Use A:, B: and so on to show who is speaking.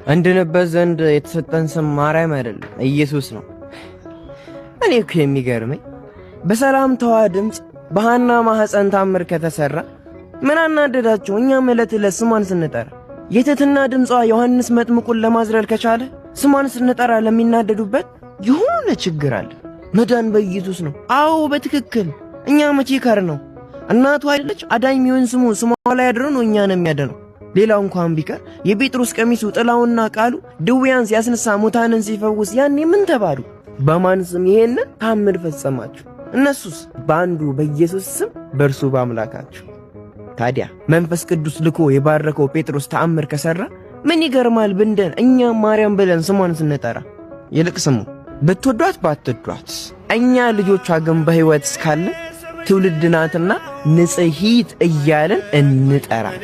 A: እንድንበት ዘንድ የተሰጠን ስም ማርያም አይደለም ኢየሱስ ነው። እኔ እኮ የሚገርመኝ በሰላምታዋ ድምፅ በሐና ማህፀን ታምር ከተሰራ ምን አናደዳቸው? እኛም ዕለት ዕለት ስሟን ስንጠራ የትህትና ድምጿ ዮሐንስ መጥምቁን ለማዝለል ከቻለ ስሟን ስንጠራ ለሚናደዱበት የሆነ ችግር አለ። መዳን በኢየሱስ ነው። አዎ በትክክል እኛ መቼ ከር ነው እናቱ አይደለች አዳኝ የሚሆን ስሟ ላይ አድሮ ነው እኛን የሚያደነው። ሌላው እንኳን ቢቀር የጴጥሮስ ቀሚሱ ጥላውና ቃሉ ድውያን ሲያስነሳ ሙታንን ሲፈውስ ያኔ ምን ተባሉ? በማን ስም ይሄንን ታምር ፈጸማችሁ? እነሱስ በአንዱ በኢየሱስ ስም በእርሱ በአምላካችሁ። ታዲያ መንፈስ ቅዱስ ልኮ የባረከው ጴጥሮስ ተአምር ከሰራ ምን ይገርማል ብንደን እኛም ማርያም ብለን ስሟን ስንጠራ። ይልቅ ስሙ ብትወዷት ባትወዷት እኛ ልጆቿ ግን በሕይወት እስካለ ትውልድ ናትና ንጽሕት እያልን እንጠራለን።